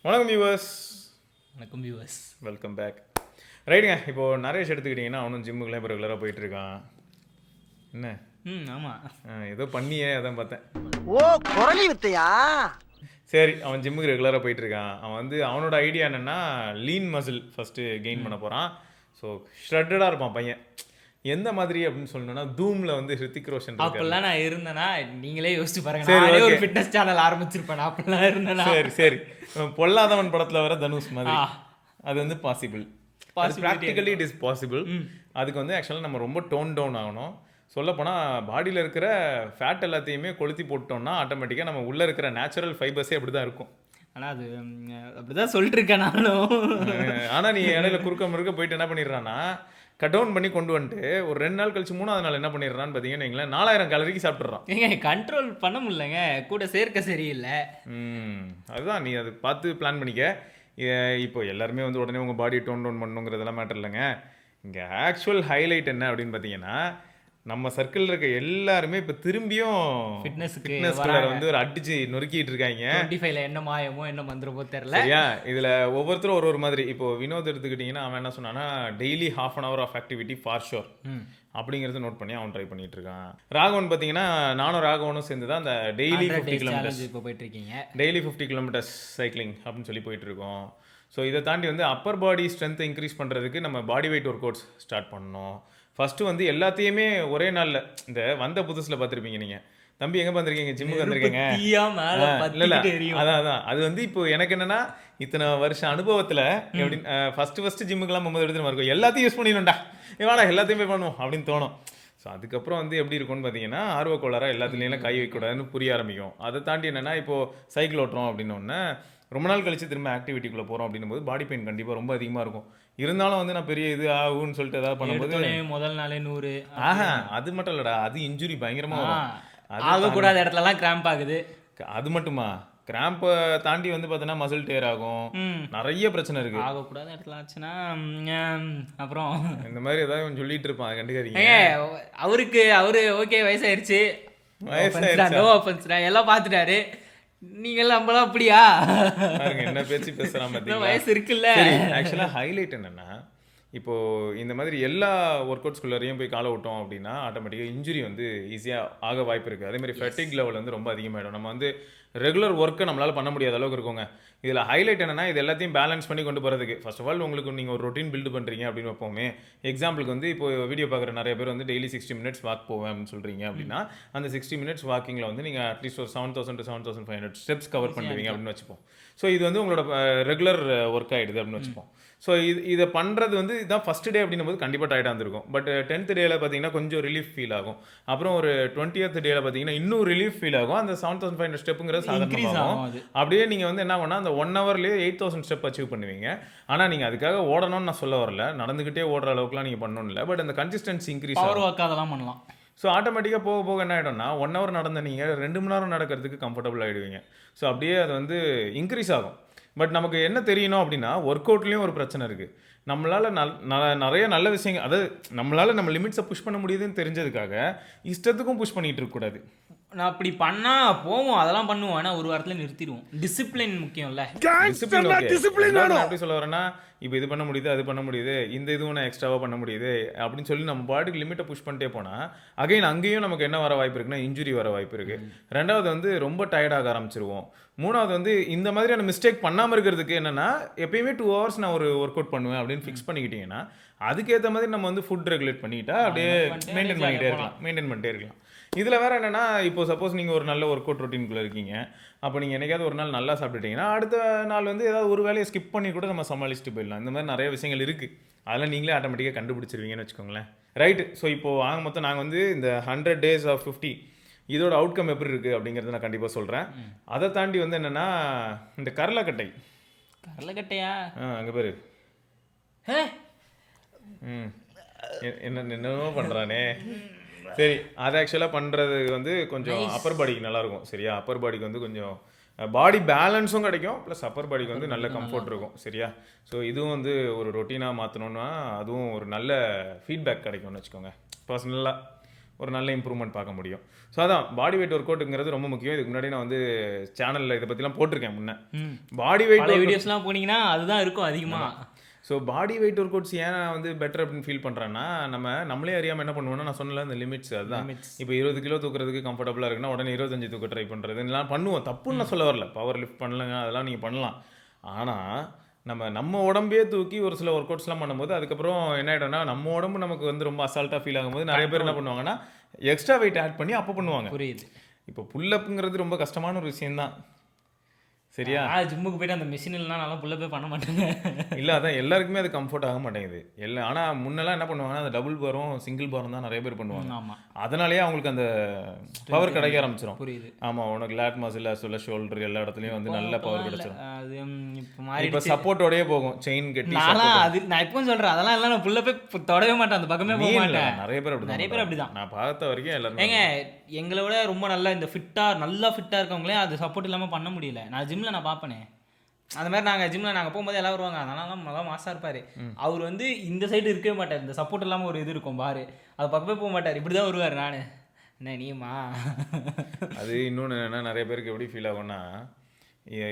வணக்கம் வியூவர்ஸ். வணக்கம் viewers. Welcome back. ரைட்டுங்க, இப்போது நரேஷ் எடுத்துக்கிட்டிங்கன்னா அவனும் ஜிம்முக்குலாம் இப்போ ரெகுலராக போயிட்டுருக்கான். என்ன ஆமாம், ஏதோ பண்ணியே அதான் பார்த்தேன். ஓ குரலி வித்தையா? சரி, அவன் ஜிம்முக்கு ரெகுலராக போயிட்டுருக்கான். அவன் வந்து அவனோட ஐடியா என்னென்னா லீன் மசில் ஃபஸ்ட்டு கெயின் பண்ண போகிறான். ஸோ ஷ்ரெட்டடாக இருப்பான் பையன். எந்த மாதிரி அப்படின்னு சொல்லணும்னா தூமில் வந்து ஹிருத்திக் ரோஷன் அப்பெல்லாம் நான் இருந்தேன்னா நீங்களே யோசிச்சு பாருங்க. நானே ஒரு ஃபிட்னஸ் சேனல் ஆரம்பிச்சிருப்பேன் அப்பெல்லாம் இருந்தேன்னா. சரி பொல்லாதவன் படத்தில் வர தனுஷ் மாதிரி. அது வந்து possible, practically it is possible. அதுக்கு வந்து ஆக்சுவலாக நம்ம ரொம்ப டோன் டவுன் ஆகணும். சொல்லப்போனால் பாடியில் இருக்கிற ஃபேட் எல்லாத்தையுமே கொளுத்தி போட்டோம்னா ஆட்டோமேட்டிக்காக நம்ம உள்ளே இருக்கிற நேச்சுரல் ஃபைபர்ஸே அப்படி தான் இருக்கும். ஆனால் அது அப்படிதான் சொல்லிட்டு இருக்கேன் நானும். ஆனால் நீ இடையில குறுக்க முறுக்க போயிட்டு என்ன பண்ணிடுறான்னா கட் டவுன் பண்ணி கொண்டு வந்துட்டு ஒரு 2 நாள் கழிச்சு 3வது நாள் என்ன பண்ணிடுறான்னு பார்த்தீங்கன்னு வைங்களேன், 4000 கலோரிக்கு சாப்பிட்றான். ஏங்க கண்ட்ரோல் பண்ண முடியலங்க, கூட சேர்க்க சரியில்லை. அதுதான் நீ அதை பார்த்து பிளான் பண்ணிக்க. இப்போ எல்லாருமே வந்து உடனே உங்கள் பாடி டோன் டவுன் பண்ணணுங்கிறதெல்லாம் மேட்டர் இல்லைங்க. இங்கே ஆக்சுவல் ஹைலைட் என்ன அப்படின்னு பார்த்தீங்கன்னா, நம்ம சர்க்கிள் இருக்க எல்லாருமே இப்போ திரும்பியும் ஃபிட்னஸ்க்குள்ள வந்து ஒரு அடிச்சு நொறுக்கிட்டு இருக்காங்க. 25ல என்ன மாயமோ என்ன மந்திரமோ தெரியல. சரியா, இதில் ஒவ்வொருத்தரும் ஒரு மாதிரி. இப்போ வினோத் எடுத்துக்கிட்டிங்கன்னா அவன் என்ன சொன்னான்னா daily ½ hour of activity for sure அப்படிங்கிறத நோட் பண்ணி அவன் ட்ரை பண்ணிட்டு இருக்கான். ராகவன் பார்த்தீங்கன்னா நானும் ராகவனும் சேர்ந்து தான் அந்த டெய்லி 50 கிலோமீட்டர்ஸ் இப்போ போயிட்டு இருக்கீங்க. டெய்லி 50 கிலோமீட்டர்ஸ் சைக்கிளிங் அப்படின்னு சொல்லி போயிட்டு இருக்கோம். ஸோ இதை தாண்டி வந்து அப்பர் பாடி ஸ்ட்ரென்த்தை இன்க்ரீஸ் பண்ணுறதுக்கு நம்ம body weight work outs start பண்ணணும். ஃபஸ்ட்டு வந்து எல்லாத்தையுமே ஒரே நாளில், இந்த வந்த புதுசில் பார்த்துருப்பீங்க நீங்கள், தம்பி எங்கே பார்த்துருக்கீங்க, ஜிம்முக்கு வந்திருக்கீங்க. இல்லை அதான் அது வந்து இப்போ எனக்கு என்னென்னா இத்தனை வருஷம் அனுபவத்தில் எப்படின்னு ஃபஸ்ட்டு ஜிம்முக்கெல்லாம் போகும்போது எடுத்துகிட்டு இருக்கும் எல்லாத்தையும் யூஸ் பண்ணிடணும்டா, வேணா எல்லாத்தையுமே பண்ணுவோம் அப்படின்னு தோணும். ஸோ அதுக்கப்புறம் வந்து எப்படி இருக்கும்னு பார்த்தீங்கன்னா ஆர்வக்கோளாராக எல்லாத்துலேயும் கை வைக்கக்கூடாதுன்னு புரிய ஆரம்பிக்கும். அதை தாண்டி என்னென்னா இப்போது சைக்கிள் ஓட்டுறோம் அப்படின்னோடனே ரொம்ப நாள் கழிச்சு திரும்ப ஆக்டிவிட்டிக்குள்ளே போகிறோம் அப்படின்னும் போது பாடி பெயின் கண்டிப்பாக ரொம்ப அதிகமாக இருக்கும். இருந்தாலும் வந்து நான் பெரிய இது ஆகுன்னு சொல்லிட்டு ஏதாவது பண்ணும்போது முதல் நாளே 100 அது மட்டும் இல்லைடா, அது இன்ஜுரி பயங்கரமாக வரும். ஆகக்கூடாத இடத்துலலாம் கிராம்ப் ஆகுது. அது மட்டுமா, கிராம்பை தாண்டி வந்து பார்த்தீங்கன்னா மசில் டேர் ஆகும், நிறைய பிரச்சனை இருக்கு. ஆகக்கூடாத இடத்துல ஆச்சுன்னா அப்புறம் இந்த மாதிரி ஏதாவது சொல்லிட்டு இருப்பான், கண்டுக்காதீங்க. அவரு ஓகே வயசாயிருச்சு எல்லாம் பார்த்துட்டாரு. நீங்கெல்லாம் நம்மளாம் அப்படியா என்ன பேச்சு பேசுறாம வயசு இருக்குல்ல. ஆக்சுவலா ஹைலைட் என்னன்னா, இப்போ இந்த மாதிரி எல்லா ஒர்க் அவுட்ஸ்குள்ளரையும் போய் காலை விட்டோம் அப்படின்னா ஆட்டோமேட்டிக்காக இன்ஜுரி வந்து ஈஸியாக ஆக வாய்ப்பு இருக்குது. அதே மாதிரி ஃபெட்டிக் லெவல் வந்து ரொம்ப அதிகமாகிடும். நம்ம வந்து ரெகுலர் ஒர்க்கை நம்மளால் பண்ண முடியாத அளவுக்கு இருக்குங்க. இதில் ஹைலைட் என்னன்னா, இது எல்லாத்தையும் பேலன்ஸ் பண்ணி கொண்டு போகிறதுக்கு ஃபர்ஸ்ட் ஆஃப் ஆல் உங்களுக்கு நீங்கள் ஒரு ரொட்டீன் பில்டு பண்ணுறீங்க அப்படின்னு வைப்போமே. எக்ஸாம்பிளுக்கு வந்து இப்போ வீடியோ பார்க்குற நிறைய பேர் வந்து டெய்லி 60 மினிட்ஸ் வாக் போவேன் அப்படின்னு சொல்கிறீங்க அப்படின்னா, அந்த 60 மினிட்ஸ் வாக்கிங்கில் வந்து நீங்கள் அட்லீஸ்ட் ஒரு 7000 to 7500 ஸ்டெப்ஸ் கவர் பண்ணுவீங்க அப்படின்னு வச்சுப்போம். ஸோ இது வந்து உங்களோட ரெகுலர் ஒர்க் ஆகிடுது அப்படின்னு வச்சுப்போம். ஸோ இதை பண்ணுறது வந்து இதுதான் ஃபஸ்ட் டே அப்படின்னும் போது கண்டிப்பாக டயர்டாக இருந்திருக்கும். பட் 10th டேயில் பார்த்தீங்கன்னா கொஞ்சம் ரிலீஃப் ஃபீல் ஆகும். அப்புறம் ஒரு 20th டேயில் பார்த்தீங்கன்னா இன்னும் ரிலீஃப் ஃபீல் ஆகும். அந்த 7500 ஸ்டெப்புங்கிறது சாதாரணமாகும். அப்படியே நீங்கள் வந்து என்ன பண்ணால் அந்த 1 hourலேயே 8000 ஸ்டெப் அச்சீவ் பண்ணுவீங்க. ஆனால் நீங்கள் அதுக்காக ஓடணும்னு நான் சொல்ல வரல, நடந்துக்கிட்டே ஓடுற அளவுக்குலாம் நீங்கள் பண்ணணும் இல்லை. பட் அந்த கன்சிஸ்டன்சி இன்க்ரீஸ் அதெல்லாம் பண்ணலாம். ஸோ ஆட்டோமேட்டிக்காக போக போக என்ன ஆகிடும்னா 1 hour நடந்த நீங்கள் 2 மணி நேரம் நடக்கிறதுக்கு கம்ஃபர்டபுள் ஆகிடுவீங்க. ஸோ அப்படியே அது வந்து இன்க்ரீஸ் ஆகும். பட் நமக்கு என்ன தெரியணும் அப்படின்னா ஒர்க் அவுட்லேயும் ஒரு பிரச்சனை இருக்குது. நம்மளால் நிறைய நல்ல விஷயங்கள், அதாவது நம்மளால் நம்ம லிமிட்ஸை புஷ் பண்ண முடியுதுன்னு தெரிஞ்சதுக்காக இஷ்டத்துக்கும் புஷ் பண்ணிகிட்டு இருக்கக்கூடாது. நான் அப்படி பண்ணால் போவோம், அதெல்லாம் பண்ணுவோம், ஆனால் ஒரு வாரத்தில் நிறுத்திடுவோம். டிசிப்ளின் முக்கியம்ல. டிசிப்ளின் எப்படி சொல்ல வரேன்னா, இப்போ இது பண்ண முடியுது, அது பண்ண முடியுது, இந்த இதுவும் நான் எக்ஸ்ட்ராவாக பண்ண முடியுது அப்படின்னு சொல்லி நம்ம பாடிக்கு லிமிட்டை புஷ் பண்ணிட்டே போனால் அகைன் அங்கேயும் நமக்கு என்ன வர வாய்ப்பு இருக்குன்னா இன்ஜுரி வர வாய்ப்பு இருக்குது. ரெண்டாவது வந்து ரொம்ப டயர்டாக ஆரம்பிச்சிருவோம். மூணாவது வந்து இந்த மாதிரியான மிஸ்டேக் பண்ணாமல் இருக்கிறதுக்கு என்னென்னா, எப்பயுமே 2 hours நான் ஒரு ஒர்க் அவுட் பண்ணுவேன் அப்படின்னு ஃபிக்ஸ் பண்ணிக்கிட்டீங்கன்னா அதுக்கேற்ற மாதிரி நம்ம வந்து ஃபுட் ரெகுலேட் பண்ணிக்கிட்டா அப்படியே மெயின்டைன் பண்ணிகிட்டே இருக்கலாம். இதில் வேறு என்னென்னா, இப்போ சப்போஸ் நீங்கள் ஒரு நல்ல ஒர்க் அவுட் ரொட்டீனுக்குள்ளே இருக்கீங்க, அப்போ நீங்கள் என்னைக்காவது ஒரு நாள் நல்லா சாப்பிட்டுட்டீங்கன்னா அடுத்த நாள் வந்து ஏதாவது ஒரு வேலையை ஸ்கிப் பண்ணி கூட நம்ம சமாளிச்சுட்டு போயிடலாம். இந்த மாதிரி நிறைய விஷயங்கள் இருக்குது. அதெல்லாம் நீங்களே ஆட்டோமேட்டிக்காக கண்டுபிடிச்சிருவீங்கன்னு வச்சுக்கோங்களேன். ரைட்டு. ஸோ இப்போது ஆக மொத்தம் நாங்கள் வந்து இந்த 100 days of 50 இதோட அவுட்கம் எப்படி இருக்குது அப்படிங்கிறத நான் கண்டிப்பாக சொல்கிறேன். அதை தாண்டி வந்து என்னென்னா, இந்த கரலக்கட்டையா அங்கே பேர் என்னென்னமோ பண்ணுறானே. சரி, அதை ஆக்சுவலாக பண்ணுறது வந்து கொஞ்சம் அப்பர் பாடிக்கு நல்லாயிருக்கும். சரியா, அப்பர் பாடிக்கு வந்து கொஞ்சம் பாடி பேலன்ஸும் கிடைக்கும், ப்ளஸ் அப்பர் பாடிக்கு வந்து நல்ல கம்ஃபர்ட் இருக்கும். சரியா, ஸோ இதுவும் வந்து ஒரு ரொட்டீனாக மாற்றணுன்னா அதுவும் ஒரு நல்ல ஃபீட்பேக் கிடைக்கும்னு வச்சுக்கோங்க. பர்சனலாக ஒரு நல்ல இம்ப்ரூவ்மெண்ட் பார்க்க முடியும். ஸோ அதான் பாடி வெயிட் ஒர்க் அவுட்டுங்கிறது ரொம்ப முக்கியம். இதுக்கு முன்னாடி நான் வந்து சேனலில் இதை பற்றிலாம் போட்டிருக்கேன் முன்னே. பாடி வெயிட் வீடியோஸ்லாம் போனீங்கன்னா அதுதான் இருக்கும் அதிகமாக. So body weight work outs ஏன் வந்து பெட்டர் அப்படின்னு ஃபீல் பண்ணுறேன்னா, நம்மளே அறியாமல் என்ன பண்ணுவோம்னா, நான் சொன்னல இந்த லிமிட்ஸ் அதுதான். இப்போ 20 கிலோ தூக்குறதுக்கு கம்ஃபர்டபுளாக இருக்குன்னா உடனே 25 தூக்க ட்ரை பண்ணுறது இதெல்லாம் பண்ணுவோம். தப்புன்னு நான் சொல்ல வரல, பவர் லிஃப்ட் பண்ணலங்க அதெல்லாம் நீங்கள் பண்ணலாம். ஆனால் நம்ம உடம்பே தூக்கி ஒரு சில ஒர்க் அவுட்ஸ்லாம் பண்ணும்போது அதுக்கப்புறம் என்ன ஆகிடும்னா, நம்ம உடம்பு நமக்கு வந்து ரொம்ப அசால்ட்டாக ஃபீல் ஆகும்போது நிறைய பேர் என்ன பண்ணுவாங்கன்னா எக்ஸ்ட்ரா வெயிட் ஆட் பண்ணி அப்போ பண்ணுவாங்க. புரியுது. இப்போ புல்லப்புங்கிறது ரொம்ப கஷ்டமான ஒரு விஷயம்தான். சரியா? ஜிம்முக்கு போயிட்டு அந்த மிஷின் இல்லைனா நல்லா புல்லப்பே பண்ண மாட்டேங்க. இல்லை அதான் எல்லாருக்குமே அது கம்ஃபர்ட் ஆக மாட்டேங்குது எல்லாம். ஆனால் முன்னெல்லாம் என்ன பண்ணுவாங்கன்னா அந்த டபுள் பாரும் சிங்கிள் பாரும் தான் நிறைய பேர் பண்ணுவாங்க. ஆமாம், அதனாலேயே அவங்களுக்கு அந்த பவர் கிடைக்க ஆரம்பிச்சிடும். புரியுது. ஆமாம், உனக்கு லேட் மசில் சொல்ல ஷோல்டர் எல்லா இடத்துலையும் வந்து நல்ல பவர் கிடைச்சிடும். அது இப்போ இப்போ சப்போர்ட்டோடயே போகும், செயின் கட்டி. நான் இப்போ சொல்கிறேன் அதெல்லாம் எல்லாம் நான் புல்லப்பே தொடவே மாட்டேன், அந்த பக்கமே போக மாட்டேன். நிறைய பேர் அப்படிதான் நான் பார்த்த வரைக்கும் எல்லாரும். ஏங்க எங்களை விட ரொம்ப நல்லா இந்த நல்லா ஃபிட்டாக இருக்கவங்களே அது சப்போர்ட் இல்லாமல் பண்ண முடியல. நான் ஜிம்மில் நான் பார்ப்பேனே அந்த மாதிரி. நாங்கள் ஜிம்மில் நாங்கள் போகும்போது எல்லாம் வருவாங்க, அதனால நல்லா மாசாக இருப்பார். அவர் வந்து இந்த சைடு இருக்கவே மாட்டார், இந்த சப்போர்ட் இல்லாமல் ஒரு இது இருக்கும் பாரு, அது பக்கமே போக மாட்டார், இப்படி தான் வருவார். நான் என்ன நீமா அது இன்னொன்று என்னென்னா, நிறைய பேருக்கு எப்படி ஃபீல் ஆகும்னா,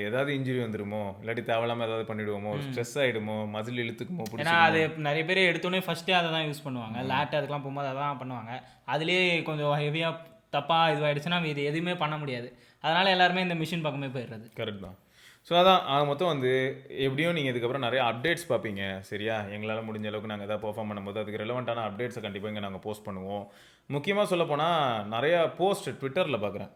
ஏதாவது இன்ஜுரி வந்துடுமோ, இல்லாட்டி தேவையில்லாமல் ஏதாவது பண்ணிவிடுவோமோ, ஒரு ஸ்ட்ரெஸ் ஆகிடுமோ, மசில் இழுத்துக்குமோ. ஏன்னா அது நிறைய பேர் எடுத்தோடனே ஃபஸ்ட்டே அதை தான் யூஸ் பண்ணுவாங்க. லேட்டு அதுக்கெலாம் போகும்போது அதை தான் பண்ணுவாங்க. அதுலேயே கொஞ்சம் ஹெவியாக தப்பாக இதுவாகிடுச்சுன்னா இது எதுவுமே பண்ண முடியாது. அதனால் எல்லாருமே இந்த மிஷின் பக்கமே போயிடுறது. கரெக்ட் தான். ஸோ அதான் மொத்தம் வந்து எப்படியும் நீங்கள் இதுக்கப்புறம் நிறைய அப்டேட்ஸ் பார்ப்பீங்க. சரியா? எங்களால் முடிஞ்ச அளவுக்கு நாங்கள் எதாவது பெர்ஃபார்ம் பண்ணும்போது அதுக்கு ரெலவெண்ட்டான அப்டேட்ஸை கண்டிப்பாக இங்கே நாங்கள் போஸ்ட் பண்ணுவோம். முக்கியமாக சொல்லப்போனால் நிறையா போஸ்ட் ட்விட்டரில் பார்க்குறேன்.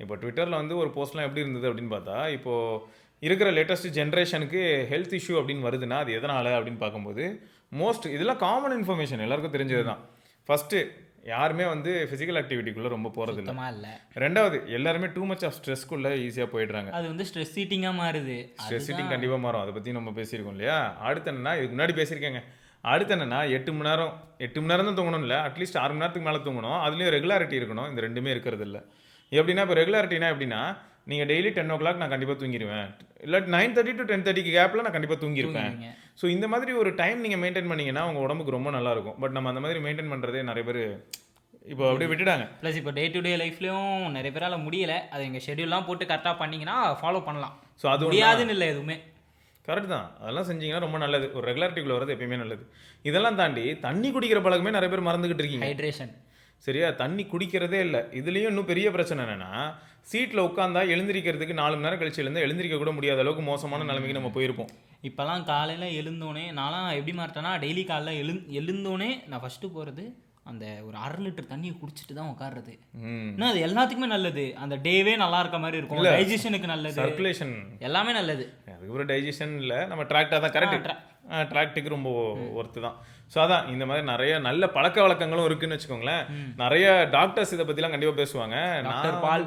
இப்போ ட்விட்டரில் வந்து ஒரு போஸ்ட்லாம் எப்படி இருந்தது அப்படின்னு பார்த்தா, இப்போது இருக்கிற லேட்டஸ்ட் ஜென்ரேஷனுக்கு ஹெல்த் இஷ்யூ அப்படின்னு வருதுன்னா அது எதனால் அப்படின்னு பார்க்கும்போது இதெல்லாம் காமன் இன்ஃபர்மேஷன் எல்லாருக்கும் தெரிஞ்சது தான். ஃபஸ்ட்டு யாருமே வந்து ஃபிசிக்கல் ஆக்டிவிட்டிக்குள்ளே ரொம்ப போகிறது இல்லை. ரெண்டாவது எல்லாருமே டூ மச் ஆஃப் ஸ்ட்ரெஸ்க்குள்ளே ஈஸியாக போயிடுறாங்க. அது வந்து ஸ்ட்ரெஸ் ஈட்டிங்காக மாறுது. ஸ்ட்ரெஸ் ஈட்டிங் கண்டிப்பாக மாறும், அதை பற்றி நம்ம பேசியிருக்கோம் இல்லையா? அடுத்து என்னன்னா, இதுக்கு முன்னாடி பேசியிருக்கேங்க. அடுத்து என்னன்னா 8 மணி நேரம் தான் தூங்கணும் இல்லை, அட்லீஸ்ட் 6 மணி நேரத்துக்கு மேலே தூங்கணும். அதுலேயும் ரெகுலாரிட்டி இருக்கணும். இந்த ரெண்டுமே இருக்கிறது இல்லை. எப்படின்னா இப்போ ரெகுலாரிட்டினா எப்படின்னா, நீங்கள் டெய்லி 10 o'clock நான் கண்டிப்பாக தூங்கிடுவேன், இல்லாட்டி 9:30 to 10:30 கேப்பில் நான் கண்டிப்பாக தூங்கியிருப்பேன். ஸோ இந்த மாதிரி ஒரு டைம் நீங்கள் மெயின்டைன் பண்ணிங்கன்னா உங்கள் உடம்புக்கு ரொம்ப நல்லாயிருக்கும். பட் நம்ம அந்த மாதிரி மெயின்டைன் பண்ணுறதே நிறைய பேர் இப்போ அப்படியே விட்டுட்டாங்க. ப்ளஸ் இப்போ டே டு டே லைஃப்லையும் நிறைய பேரால் முடியலை. அது எங்கள் ஷெடியூல்லாம் போட்டு கரெக்டாக பண்ணிங்கன்னா ஃபாலோ பண்ணலாம். ஸோ அது முடியாதுன்னு இல்லை, எதுவுமே கரெக்ட் தான். அதெல்லாம் செஞ்சிங்கன்னா ரொம்ப நல்லது. ஒரு ரெகுலாரிட்டிக்குள்ளே வரது எப்பயுமே நல்லது. இதெல்லாம் தாண்டி தண்ணி குடிக்கிற பழக்கமே நிறைய பேர் மறந்துக்கிட்டு இருக்கீங்க. ஹைட்ரேஷன். சரியா? தண்ணி குடிக்கிறதே இல்லை. இதுலேயும் இன்னும் பெரிய பிரச்சனை என்னென்னா, சீட்டில் உட்காந்தா எழுந்திரிக்கிறதுக்கு 4 மணி நேரம் கழிச்சு எழுந்திரிக்க கூட முடியாத அளவுக்கு மோசமான நிலைமைக்கு நம்ம போயிருப்போம். இப்போல்லாம் காலையில் எழுந்தோடனே நான்லாம் எப்படி மாட்டேன்னா, டெய்லி காலையில் எழுந்தோடனே நான் ஃபஸ்ட்டு போகிறது அந்த ஒரு 1/2 லிட்டர் தண்ணியை குடிச்சிட்டு தான் உட்காடுறது. ஏன்னா அது எல்லாத்துக்குமே நல்லது. அந்த டேவே நல்லா இருக்க மாதிரி இருக்கும். டைஜஷனுக்கு நல்லது, சர்க்குலேஷன் எல்லாமே நல்லது. அதுக்கப்புறம் டைஜஷன் இல்லை, நம்ம ட்ராக்டாக தான் கரெக்ட். ட்ராக்டுக்கு ரொம்ப ஒர்த்து தான். ஸோ அதான் இந்த மாதிரி நிறைய நல்ல பழக்க வழக்கங்களும் இருக்குன்னு வச்சுக்கோங்களேன். நிறைய டாக்டர்ஸ் இதை பற்றிலாம் கண்டிப்பாக பேசுவாங்க. டாக்டர் பால்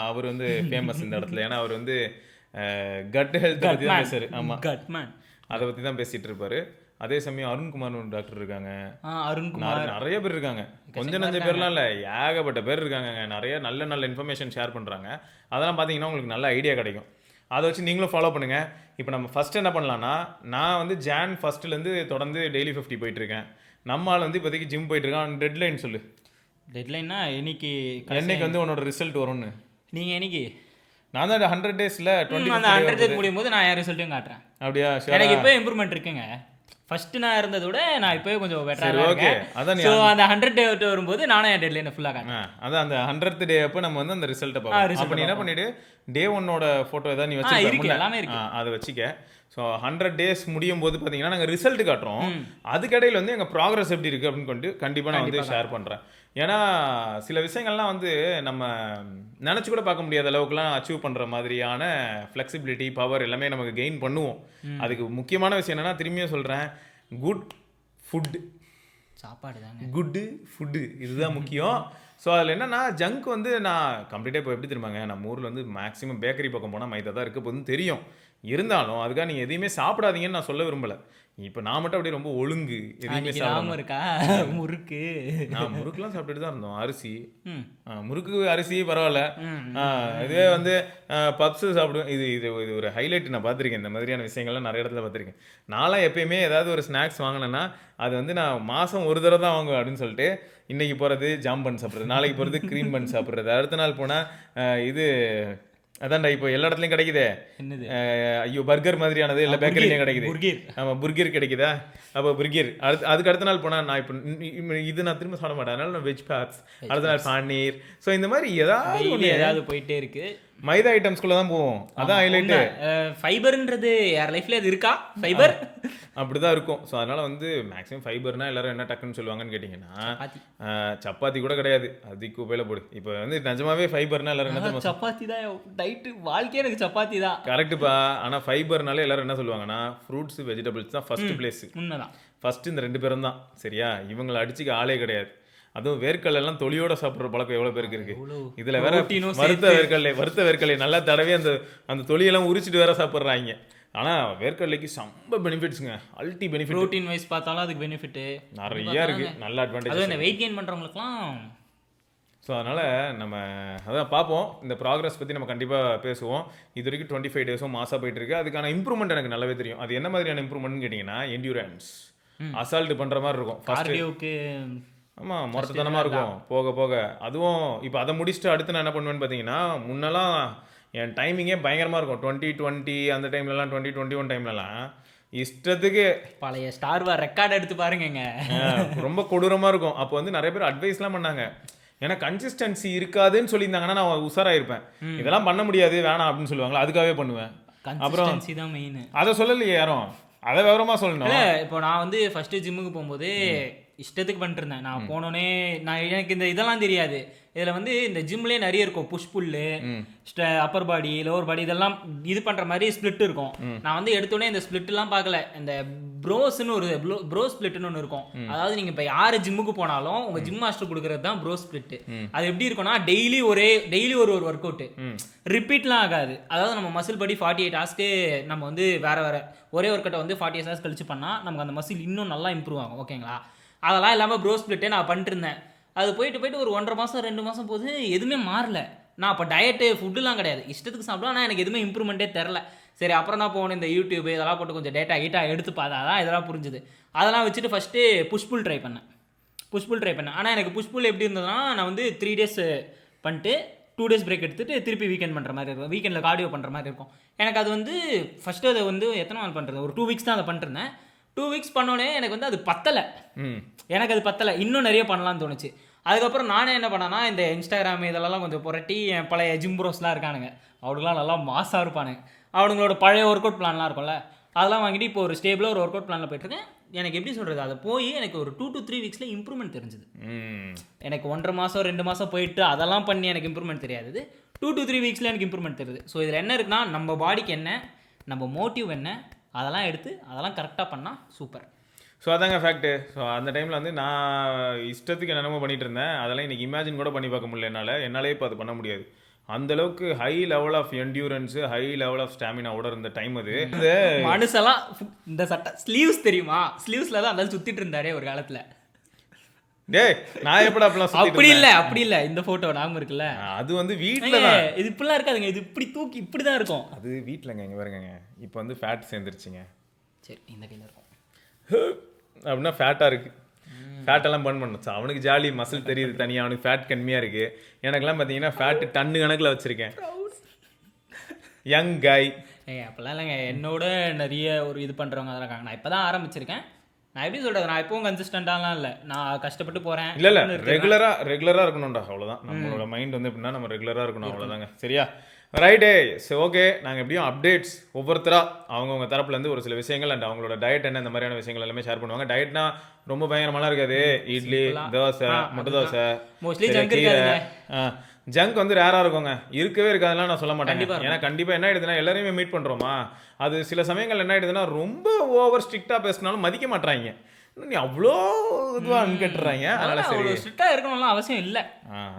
அவர் வந்து ஃபேமஸ் இந்த இடத்துல. ஏன்னா அவர் வந்து கட் ஹெல்த் பற்றி தான் பேசுறாரு. ஆமாம், கட்மேன் அதை பற்றி தான் பேசிகிட்டு இருப்பாரு. அதே சமயம் அருண்குமார்னு ஒரு டாக்டர் இருக்காங்க. நிறைய பேர் இருக்காங்க, கொஞ்சம் நஞ்ச பேர்லாம் இல்லை, ஏகப்பட்ட பேர் இருக்காங்க. நிறைய நல்ல இன்ஃபர்மேஷன் ஷேர் பண்ணுறாங்க. அதெல்லாம் பார்த்தீங்கன்னா உங்களுக்கு நல்ல ஐடியா கிடைக்கும். அதை வச்சு நீங்களும் ஃபாலோ பண்ணுங்கள். இப்போ நம்ம ஃபஸ்ட் என்ன பண்ணலான்னா, நான் வந்து Jan 1 தொடர்ந்து டெய்லி 50 போயிட்டுருக்கேன். நம்மளால் வந்து இப்போதைக்கு ஜிம் போயிட்டுருக்கான். டெட்லைன் சொல்லு. டெட்லைன்னா என்னைக்கு வந்து உன்னோட ரிசல்ட் வரும்னு. நீங்கள் என்னைக்கு? நான் தான் 100 daysல 100 days முடியும் போது நான் என் ரிசல்ட்டையும் காட்டுறேன். அப்படியா? எனக்கு இப்போ இம்ப்ரூவ்மெண்ட் இருக்குங்க. ஃபர்ஸ்ட் நான் இருந்ததை விட நான் இப்போயே கொஞ்சம் பெட்டராக இருக்கேன். ஸோ அந்த 100 day வரும்போது நானும் என் டெட்லைனை ஃபுல்லாக காட்டுறேன். அதான் அந்த 100th day அப்போ நம்ம வந்து அந்த ரிசல்ட்டை பார்ப்போம். அப்போ நீ என்ன பண்ணிவிடு, டே 1 ஃபோட்டோ ஏதாவது நீ வச்சுக்க, எல்லாமே இருக்கு, அதை வச்சுக்க. ஸோ 100 days முடியும் போது பார்த்தீங்கன்னா நாங்கள் ரிசல்ட் காட்டுறோம். அதுக்கடையில் வந்து எங்கள் ப்ராக்ரஸ் எப்படி இருக்குது அப்படின்னு கொண்டு கண்டிப்பாக நான் வந்து ஷேர் பண்ணுறேன். ஏன்னா சில விஷயங்கள்லாம் வந்து நம்ம நினச்சி கூட பார்க்க முடியாத அளவுக்குலாம் அச்சீவ் பண்ணுற மாதிரியான ஃப்ளெக்சிபிலிட்டி, பவர் எல்லாமே நமக்கு கெயின் பண்ணுவோம். அதுக்கு முக்கியமான விஷயம் என்னென்னா, திரும்பியும் சொல்கிறேன், குட் ஃபுட்டு, சாப்பாடு தாங்க, குட்டு ஃபுட்டு, இதுதான் முக்கியம். ஸோ அதில் என்னென்னா, ஜங்க் வந்து நான் கம்ப்ளீட்டாக இப்போ எப்படி தெரியுமாங்க, நம்ம ஊரில் வந்து மேக்ஸிமம் பேக்கரி பக்கம் போனால் மைதா தான் இருக்க போதுன்னு தெரியும். இருந்தாலும் அதுக்காக நீங்கள் எதையுமே சாப்பிடாதீங்கன்னு நான் சொல்ல விரும்பலை. இப்போ நான் மட்டும் அப்படியே ரொம்ப ஒழுங்கு எதையுமே அன்னைக்கு சாப்பிடாம. ஞாபகம் இருக்கா முறுக்கு நான் முறுக்குலாம் சாப்பிட்டுட்டு தான் இருந்தோம். அரிசி ம். முறுக்கு அரிசி பரவாயில்ல. இதுவே வந்து பப்ஸு சாப்பிடுவேன். இது இது இது ஒரு ஹைலைட் நான் பார்த்துருக்கேன். இந்த மாதிரியான விஷயங்கள்லாம் நிறைய இடத்துல பார்த்துருக்கேன். நான்லாம் எப்பயுமே ஏதாவது ஒரு ஸ்நாக்ஸ் வாங்கினேன்னா அது வந்து நான் மாதம் ஒரு தடவை தான் வாங்குவேன் அப்படின்னு சொல்லிட்டு, இன்னைக்கு போகிறது ஜாம் பன் சாப்பிட்றது, நாளைக்கு போகிறது க்ரீம் பன் சாப்பிட்றது, அடுத்த நாள் போனால் இது அதான்டா இப்போ எல்லா இடத்துலையும் கிடைக்குதே. என்னது ஐயோ பர்கர் மாதிரியானது எல்லா பேக்கரிலையும் கிடைக்குது. புர்கர். ஆமாம் புர்கர் கிடைக்குதா? அப்போ புர்கர் அதுக்கு அடுத்த நாள் போனால் நான் இப்போ இது நான் திரும்ப சாப்பிட மாட்டேன். அதனால நான் வெஜ் பாப்ஸ், அடுத்த நாள் பன்னீர். ஸோ இந்த மாதிரி ஏதாவது ஒன்று ஏதாவது போயிட்டே இருக்கு. மைதா ஐட்டம்ஸ்குள்ளே தான் போவோம். அதான் ஹைலைட்டு. ஃபைபர்ன்றது யார் லைஃப்ல அது இருக்கா ஃபைபர்? அப்படி தான் இருக்கும். ஸோ அதனால் வந்து மேக்ஸிமம் ஃபைபர்னா எல்லாரும் என்ன டக்குன்னு சொல்லுவாங்கன்னு கேட்டிங்கன்னா சப்பாத்தி கூட கிடையாது, அது குப்பையில் போடு. இப்போ வந்து நிஜமாவே ஃபைபர்னா எல்லாரும் என்ன தெரியுமா? சப்பாத்தி தான் டைட்டு, வாழ்க்கையே எனக்கு சப்பாத்தி தான். கரெக்டுப்பா. ஆனால் ஃபைபர்னாலே எல்லாரும் என்ன சொல்லுவாங்கன்னா ஃப்ரூட்ஸ் வெஜிடபிள்ஸ் தான் ஃபர்ஸ்ட் பிளேஸ். உண்மைதான். ஃபர்ஸ்ட் இந்த 2 பேரும் தான். சரியா? இவங்களை அடிச்சுக்க ஆளே கிடையாது. அதுவும் வேர்க்கடலை எல்லாம் தொலியோட சாப்பிட்ற பழக்கம் எவ்வளோ பேருக்கு இருக்கு. இதுல வேற வறுத்த வேர்க்கடலை நல்லா தடவி அந்த தொலியெல்லாம் உரிச்சிட்டு வேற சாப்பிட்றாங்க. ஆனா வேர்க்கடலைக்கு செம்ம பெனிஃபிட்ஸுங்க, அல்டி பெனிஃபிட். ப்ரோட்டீன் வைஸ் பார்த்தாலும் அதுக்கு பெனிஃபிட் நிறைய இருக்கு, நல்ல அட்வான்டேஜ். அதுவும் இந்த வெயிட் கெயின் பண்றவங்களுக்குலாம். ஸோ அதனால் நம்ம அதான் பார்ப்போம். இந்த ப்ராக்ரஸ் பற்றி நம்ம கண்டிப்பாக பேசுவோம். இது வரைக்கும் 25 டேஸும் மாசாக போயிட்டு இருக்கு. அதுக்கான இம்ப்ரூவ்மெண்ட் எனக்கு நல்லாவே தெரியும். அது என்ன மாதிரியான இம்ப்ரூவ்மெண்ட்னு கேட்டிங்கன்னா என்டியூரன்ஸ், அசால்ட் பண்ணுற மாதிரி இருக்கும். கார்டியோக்கு ஆமாம் மொரட்டத்தனமாக இருக்கும் போக போக. அதுவும் இப்போ அதை முடிச்சுட்டு அடுத்து நான் என்ன பண்ணுவேன்னு பார்த்தீங்கன்னா, முன்னெல்லாம் என் டைமிங்கே பயங்கரமாக இருக்கும். 2020 அந்த டைம்லலாம், 2021 டைம்லலாம் இஷ்டத்துக்கு பழைய ஸ்டார் வார் ரெக்கார்ட் எடுத்து பாருங்க. ரொம்ப கொடூரமாக இருக்கும். அப்போ வந்து நிறைய பேர் அட்வைஸ்லாம் பண்ணாங்க. ஏன்னா கன்சிஸ்டன்சி இருக்காதுன்னு சொல்லியிருந்தாங்கன்னா நான் உஷாராயிருப்பேன். இதெல்லாம் பண்ண முடியாது வேணாம் அப்படின்னு சொல்லுவாங்களா, அதுக்காகவே பண்ணுவேன். அப்புறம் தான் மெயின். அதை சொல்லலையே யாரும், அதை விவரமாக சொல்லணும். இப்போ நான் வந்து ஃபர்ஸ்ட் ஜிம்முக்கு போகும்போது இஷ்டத்துக்கு பண்ணிட்டு இருந்தேன். நான் போனோடனே எனக்கு இந்த இதெல்லாம் தெரியாது. இதில் வந்து இந்த ஜிம்லேயே நிறைய இருக்கும், புஷ் புல்லு, அப்பர் பாடி, லோவர் பாடி, இதெல்லாம் இது பண்ணுற மாதிரி ஸ்பிளிட் இருக்கும். நான் வந்து எடுத்தோடனே இந்த ஸ்பிளிட்லாம் பார்க்கல. இந்த ப்ரோஸ்ன்னு ஒரு ப்ரோ ஸ்பிளிட்னு ஒன்று இருக்கும். அதாவது நீங்கள் இப்போ யார் ஜிம்முக்கு போனாலும் உங்கள் ஜிம் மாஸ்டர் கொடுக்குறது தான் ப்ரோ ஸ்பிளிட். அது எப்படி இருக்கும்னா டெய்லி ஒரு ஒர்க் அவுட்டு, ரிப்பீட்லாம் ஆகாது. அதாவது நம்ம மசில் படி 48 ஹார்ஸ்க்கு நம்ம வந்து வேற ஒரே ஒர்க் அவுட்டை வந்து 48 ஹார்ஸ் கழிச்சு பண்ணால் நமக்கு அந்த மசில் இன்னும் நல்லா இம்ப்ரூவ் ஆகும். ஓகேங்களா? அதெல்லாம் இல்லாமல் ப்ரோ ஸ்பிளிட்டே நான் பண்ணிட்டு இருந்தேன். அது போயிட்டு ஒரு 1.5 மாதம் 2 மாதம் போது எதுவுமே மாறல. நான் அப்போ டயட்டு ஃபுட்டுலாம் கிடையாது, இஷ்டத்துக்கு சாப்பிடுவேன். ஆனால் எனக்கு எதுவுமே இம்ப்ரூவ்மெண்ட்டே தெரில. சரி அப்புறம் தான் போகணும் இந்த யூடியூப் இதெல்லாம் போட்டு கொஞ்சம் டேட்டா எடுத்து பார்த்தா தான் இதெல்லாம் புரிஞ்சுது. அதெல்லாம் வச்சுட்டு ஃபஸ்ட்டு புஷ்புல் ட்ரை பண்ணேன். ஆனால் எனக்கு புஷ்புல் எப்படி இருந்ததுன்னா, நான் வந்து 3 டேஸ் பண்ணிட்டு 2 டேஸ் பிரேக் எடுத்துட்டு திருப்பி வீக்கெண்ட் பண்ணுற மாதிரி இருக்கும். வீக்கெண்டில் கார்டியோ பண்ணுற மாதிரி இருக்கும். எனக்கு அது வந்து ஃபஸ்ட்டு அதை வந்து எத்தனை நாள் பண்ணுறது, ஒரு 2 வீக்ஸ் தான் அதை பண்ணிருந்தேன். 2 வீக்ஸ் பண்ணோடனே எனக்கு வந்து அது பத்தலை. இன்னும் நிறைய பண்ணலாம்னு தோணுச்சு. அதுக்கப்புறம் நானே என்ன பண்ணேன்னா, இந்த இன்ஸ்டாகிராம் இதெல்லாம் கொஞ்சம் புரட்டி என் பழைய ஜிம் ப்ரோஸ்லாம் இருக்கானுங்க, அவனுக்குலாம் நல்லா மாசாக இருப்பானுங்க. அவனுங்களோட பழைய ஒர்க் அவுட் பிளான்லாம் இருக்கும்ல, அதெல்லாம் வாங்கிட்டு இப்போ ஒரு ஸ்டேபிளாக ஒரு ஒர்க் அவுட் பிளானில் போயிட்டுருக்கேன். எனக்கு எப்படி சொல்கிறது, அதை போய் எனக்கு ஒரு 2 to 3 வீக்ஸில் இம்ப்ரூவ்மெண்ட் தெரிஞ்சுது. எனக்கு 1.5 மாதம் 2 மாதம் போயிட்டு அதெல்லாம் பண்ணி எனக்கு இம்ப்ரூவ்மெண்ட் தெரியாது. 2 to 3 வீக்ஸில் எனக்கு இம்ப்ரூவ்மெண்ட் தெரியுது. ஸோ இதில் என்ன இருக்குன்னா, நம்ம பாடிக்கு என்ன, நம்ம மோட்டிவ் என்ன, அதெல்லாம் எடுத்து அதெல்லாம் கரெக்டாக பண்ணால் சூப்பர். ஸோ அதாங்க ஃபேக்ட்டு. ஸோ அந்த டைமில் வந்து நான் இஷ்டத்துக்கு என்னென்னமோ பண்ணிகிட்டு இருந்தேன். அதெல்லாம் இன்றைக்கி இமேஜின் கூட பண்ணி பார்க்க முடியல என்னாலே இப்போ அது பண்ண முடியாது. அந்தளவுக்கு high level of endurance, high level of ஸ்டாமினாவோட இருந்த டைம் அது. இந்த மனுஷெல்லாம் இந்த சட்டை ஸ்லீவ்ஸ் தெரியுமா, ஸ்லீவ்ஸில் தான் அதான் சுற்றிட்டு இருந்தாரே ஒரு காலத்தில். டேய் நான் எப்படா அப்படி இல்லை இந்த ஃபோட்டோ நாம இருக்குல்ல, அது வந்து வீட்டில் தான். இது இப்படிலாம் இருக்காதுங்க, இது இப்படி தூக்கி இப்படி தான் இருக்கும். அது வீட்டிலங்க. இங்கே பாருங்க, இப்போ வந்து ஃபேட் சேர்ந்துருச்சுங்க. சரி இந்த கையில் இருக்கும் அப்படின்னா ஃபேட்டாக இருக்குது. ஃபேட்டெல்லாம் பண்ணுச்சு. அவனுக்கு ஜாலி, மசில் தெரியுது தனியாக, அவனுக்கு ஃபேட் கம்மியாக இருக்குது. எனக்குலாம் பார்த்தீங்கன்னா ஃபேட்டு டன்னு கணக்கில் வச்சுருக்கேன். யங் காய். அப்போல்லாம் இல்லைங்க, என்னோட நிறைய ஒரு இது பண்ணுறவங்க அதெல்லாம் இருக்காங்க. நான் இப்போ தான் ஆரம்பிச்சிருக்கேன். நான் எப்படி சொல்கிறது, நான் எப்பவும் கன்சிஸ்டண்ட்டாலாம் இல்லை, நான் கஷ்டப்பட்டு போகிறேன். இல்லை ரெகுலராக இருக்கணும்டா, அவ்வளோதான். நம்மளோட மைண்ட் வந்து எப்படின்னா நம்ம ரெகுலராக இருக்கணும், அவ்வளோதாங்க. சரியா? ரைட்டே. சரி ஓகே, நாங்கள் எப்படியும் அப்டேட்ஸ் ஒவ்வொருத்தராக அவங்கவுங்க தரப்புலேருந்து ஒரு சில விஷயங்கள் அண்ட் அவங்களோட டயட் என்ன, இந்த மாதிரியான விஷயங்கள் எல்லாமே ஷேர் பண்ணுவாங்க. டயட்னா ரொம்ப பயங்கரமாலாம் இருக்காது. இட்லி, தோசை, முட்டை தோசை, ஜங்க் வந்து ரேராக இருக்குங்க, இருக்கவே இருக்காதுலாம் நான் சொல்ல மாட்டேன். ஏன்னா கண்டிப்பாக என்ன ஆயிடுதுன்னா, எல்லாரையுமே மீட் பண்ணுறோமா, அது சில சமயங்கள் என்ன ஆயிடுதுன்னா, ரொம்ப ஓவர் ஸ்ட்ரிக்டாக பேசினாலும் மதிக்க மாட்டாங்க. நீ அவ்வளோ இதுவாக கேட்டுறாங்க. அதனால சரி ஸ்ட்ரிக்டாக இருக்கணும்லாம் அவசியம் இல்லை.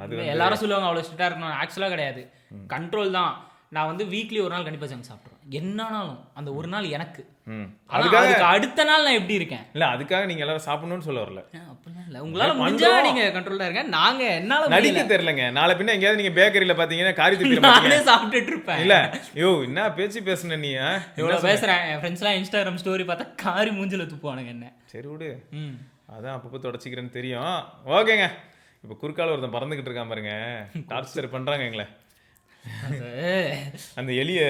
அது எல்லாரும் சொல்லுவாங்க அவ்வளோ ஸ்ட்ரிக்டாக இருக்கணும், ஆக்சுவலாக கிடையாது. கண்ட்ரோல் தான். நான் வந்து வீக்லி ஒரு நாள் கண்டிப்பாக ஜங்க் சாப்பிட்ருவேன். என்னானாலும் அந்த ஒரு நாள் எனக்கு. ம். அதுக்கு அடுத்த நாள் நான் எப்படி இருக்கேன்? இல்ல அதுக்காக நீங்க எல்லாரும் சாப்பிடணும்னு சொல்ல வரல. அப்படிலாம் இல்ல. உங்களால முடிஞ்சா நீங்க கண்ட்ரோலா இருங்க. நாங்க என்னால நடிக்க முடியல. தெரியலங்க. நாளை பின்ன எங்கேயாவது நீங்க பேக்கரியில பாத்தீங்கன்னா காரி துப்பிட மாட்டீங்க. நானே சாப்பிட்டுட்டு இருப்பேன். இல்ல யோ என்ன பேச்சு பேசுன நீ இவ்வளவு பேசுறேன். என் ஃப்ரெண்ட்ஸ்லாம் இன்ஸ்டாகிராம் ஸ்டோரி பார்த்தா காரி மூஞ்சில துப்புவானுங்க என்ன. சரி விடு. ம். அதான் அப்பப்போ தொடச்சிக்கிறேன்னு தெரியும். ஓகேங்க. இப்போ குறுக்கால ஒருத்தன் பறந்துகிட்டு இருக்கான் பாருங்க. டார்ச்சர் பண்றாங்க எங்களை. அந்த எலிய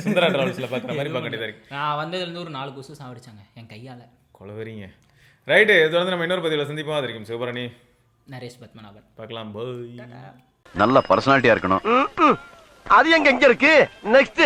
சுந்தரா டிராவல்ஸ்ல பாக்குற மாதிரி பார்க்க வேண்டியதா இருக்கு. நான் வந்ததுலேருந்து ஒரு 4 கொசு சாப்பிடுச்சாங்க என் கையால. கொலவரிங்க. ரைட்டு, தொடர்ந்து நம்ம இன்னொரு பதிவில் சந்திப்போம். அது வரைக்கும் சிவபரணி, நரேஷ் பத்மநாபன். பார்க்கலாம். பாய். நல்ல பர்சனாலிட்டியா இருக்கணும். அது எங்க இருக்கு நெக்ஸ்ட்